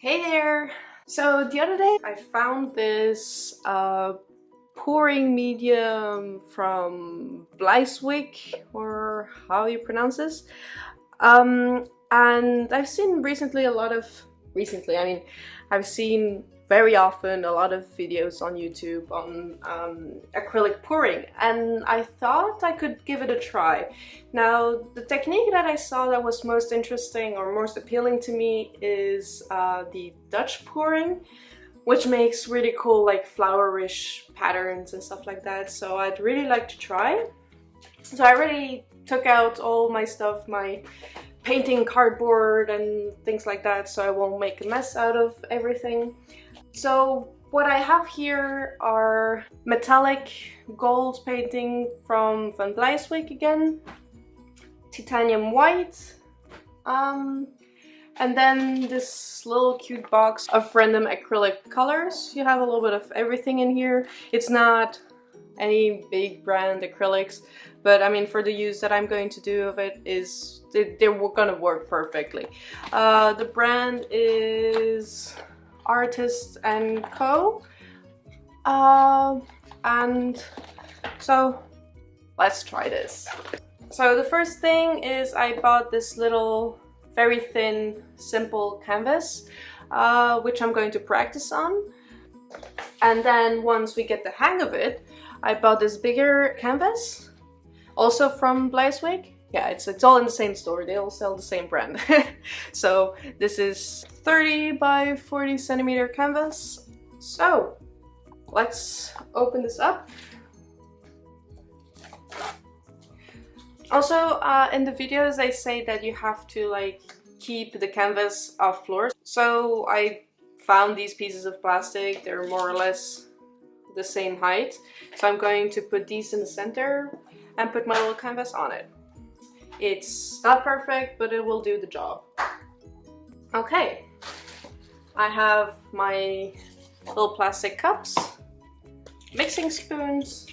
Hey there! So the other day I found this pouring medium from Bleiswijck, or how you pronounce this. And I've seen recently I've seen very often a lot of videos on YouTube on acrylic pouring, and I thought I could give it a try. Now, the technique that I saw that was most interesting or most appealing to me is the Dutch pouring, which makes really cool like flowerish patterns and stuff like that. So I'd really like to try. So I already took out all my stuff, my painting cardboard and things like that, so I won't make a mess out of everything. So what I have here are metallic gold painting from Van Bleiswijck again, titanium white, and then this little cute box of random acrylic colors. You have a little bit of everything in here. It's not any big brand acrylics, but I mean, for the use that I'm going to do of it, they're gonna work perfectly. The brand is Artist&co, and so let's try this. So the first thing is I bought this little very thin simple canvas, which I'm going to practice on, and then once we get the hang of it, I bought this bigger canvas, also from Bleiswijck. Yeah, it's all in the same store. They all sell the same brand. So this is 30 by 40 centimeter canvas. So let's open this up. Also, in the videos they say that you have to like keep the canvas off floor. So I found these pieces of plastic. They're more or less the same height. So I'm going to put these in the center and put my little canvas on it. It's not perfect, but it will do the job. Okay, I have my little plastic cups, mixing spoons,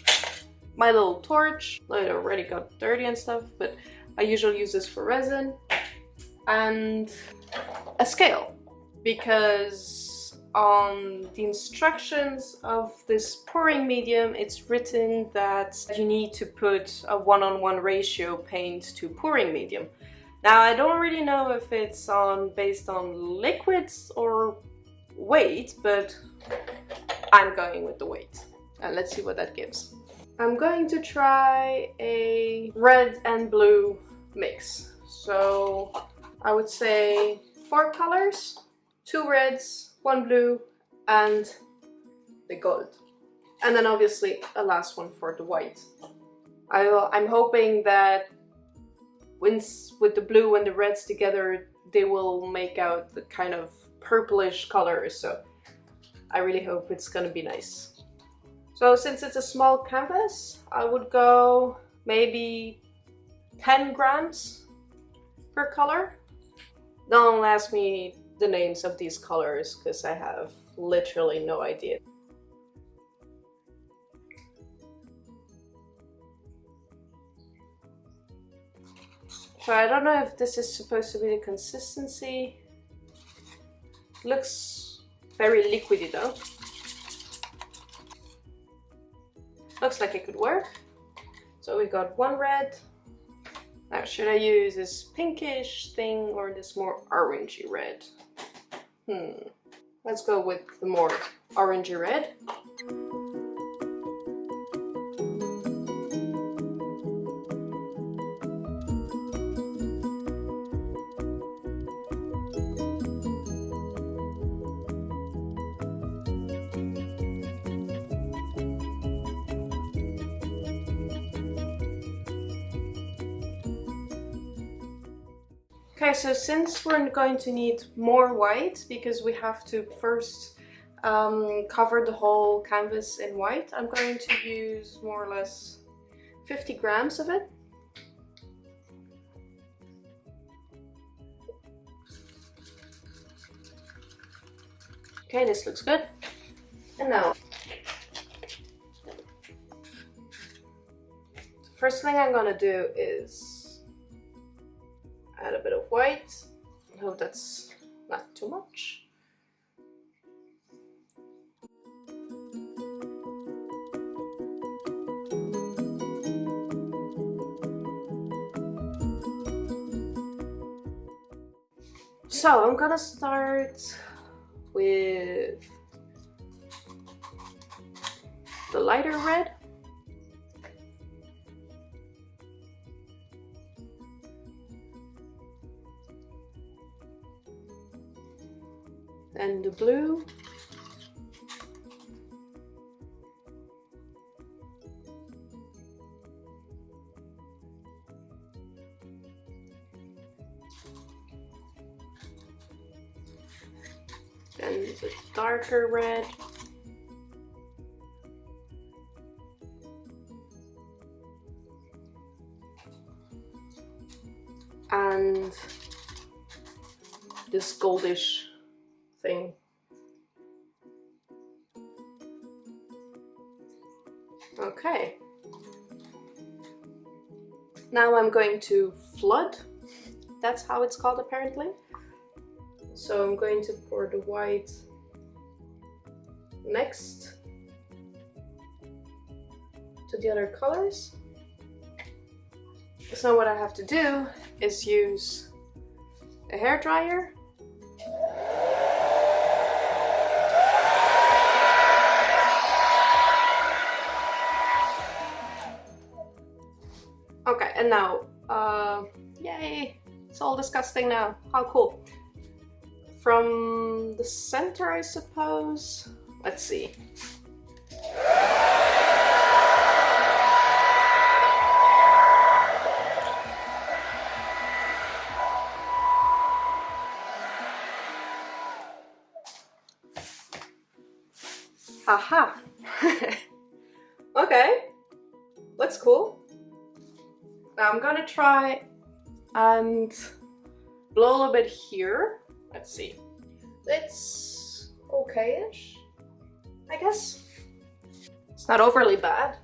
my little torch. It already got dirty and stuff, but I usually use this for resin, and a scale, because on the instructions of this pouring medium it's written that you need to put a 1:1 ratio paint to pouring medium. Now I don't really know if it's based on liquids or weight, but I'm going with the weight, and let's see what that gives. I'm going to try a red and blue mix. So I would say 4 colors, 2 reds, 1 blue, and the gold. And then obviously a last one for the white. I'm hoping that with the blue and the reds together, they will make out the kind of purplish color. So I really hope it's gonna be nice. So since it's a small canvas, I would go maybe 10 grams per color. Don't ask me the names of these colors because I have literally no idea. So I don't know if this is supposed to be the consistency. Looks very liquidy though. Looks like it could work. So we got 1 red. Now, should I use this pinkish thing or this more orangey red? Let's go with the more orangey red. Okay, so since we're going to need more white, because we have to first cover the whole canvas in white, I'm going to use more or less 50 grams of it. Okay, this looks good. And now, the first thing I'm gonna do is add a bit of white. I hope that's not too much. So I'm gonna start with the lighter red. And the blue. And the darker red. And this goldish thing. Okay. Now I'm going to flood. That's how it's called apparently. So I'm going to pour the white next to the other colors. So what I have to do is use a hairdryer. Okay, and now, yay, it's all disgusting now. How cool. From the center, I suppose. Let's see. Haha. Okay, looks cool. Now I'm gonna try and blow a little bit here. Let's see. It's okay-ish, I guess. It's not overly bad.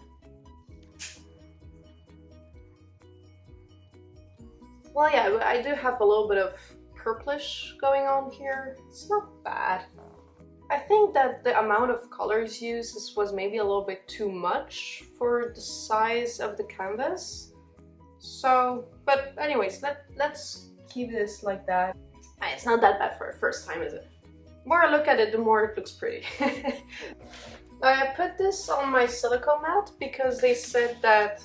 Well, yeah, I do have a little bit of purplish going on here. It's not bad. I think that the amount of colors used was maybe a little bit too much for the size of the canvas. So, but anyways, let's keep this like that. It's not that bad for a first time, is it? The more I look at it, the more it looks pretty. I put this on my silicone mat because they said that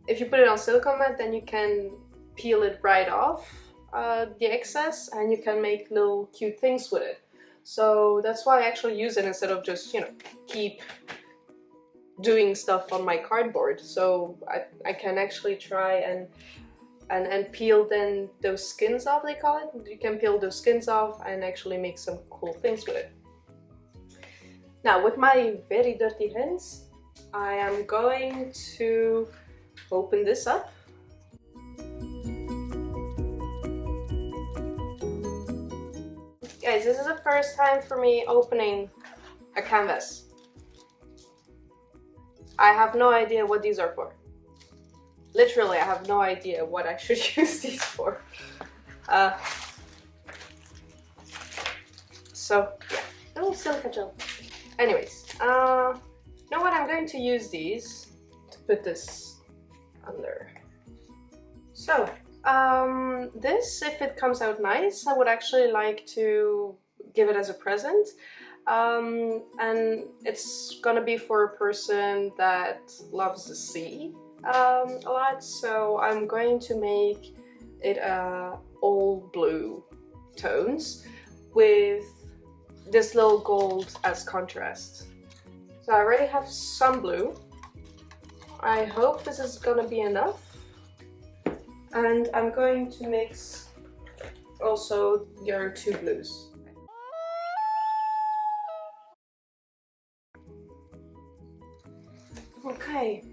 if you put it on silicone mat, then you can peel it right off the excess and you can make little cute things with it. So that's why I actually use it instead of just, you know, keep doing stuff on my cardboard. So I can actually try and peel then those skins off, they call it. You can peel those skins off and actually make some cool things with it. Now with my very dirty hands, I am going to open this up. Guys, this is the first time for me opening a canvas. I have no idea what these are for. Literally, I have no idea what I should use these for. So, yeah. Oh, silica gel. Anyways, you know what? I'm going to use these to put this under. So, this, if it comes out nice, I would actually like to give it as a present. And it's gonna be for a person that loves the sea a lot, so I'm going to make it all blue tones with this little gold as contrast. So I already have some blue. I hope this is gonna be enough. And I'm going to mix also the other two blues. Okay.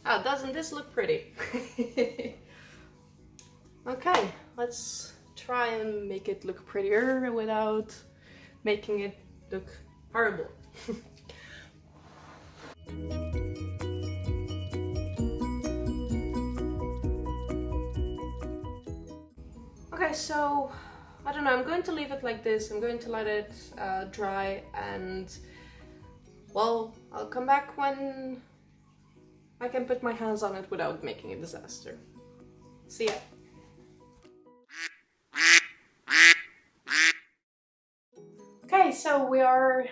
Oh, doesn't this look pretty? Okay, let's try and make it look prettier without making it look horrible. Okay, so I don't know, I'm going to leave it like this. I'm going to let it dry, and well, I'll come back when I can put my hands on it without making a disaster. See ya. Okay, so we are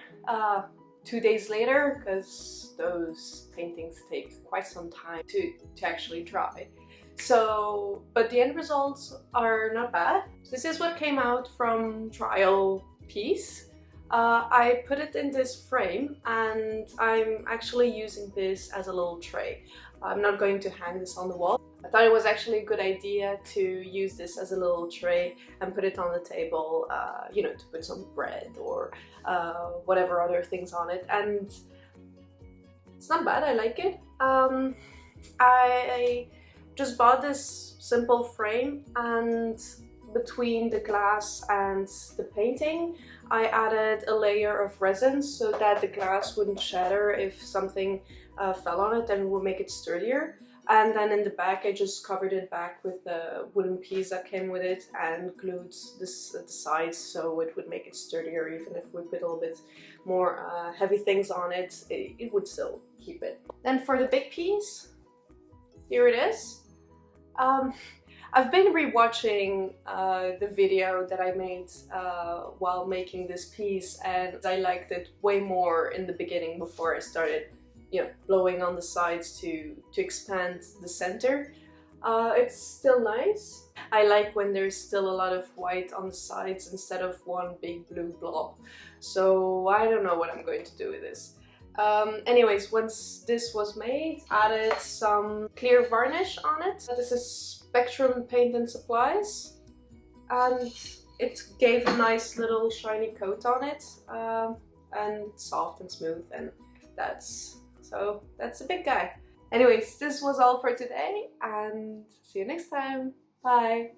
2 days later, because those paintings take quite some time to actually dry. So, but the end results are not bad. This is what came out from trial piece. I put it in this frame, and I'm actually using this as a little tray. I'm not going to hang this on the wall. I thought it was actually a good idea to use this as a little tray and put it on the table, you know, to put some bread or whatever other things on it. And it's not bad, I like it. I just bought this simple frame, and between the glass and the painting I added a layer of resin so that the glass wouldn't shatter if something fell on it, and would make it sturdier. And then in the back I just covered it back with the wooden piece that came with it and glued this at the sides so it would make it sturdier. Even if we put a little bit more heavy things on it, it would still keep it. Then for the big piece, here it is. I've been rewatching the video that I made while making this piece, and I liked it way more in the beginning before I started, you know, blowing on the sides to expand the center. It's still nice. I like when there's still a lot of white on the sides instead of one big blue blob. So I don't know what I'm going to do with this. Anyways, once this was made, added some clear varnish on it. This is Spectrum Paint and Supplies, and it gave a nice little shiny coat on it, and soft and smooth, and that's a big guy. Anyways, this was all for today, and see you next time. Bye!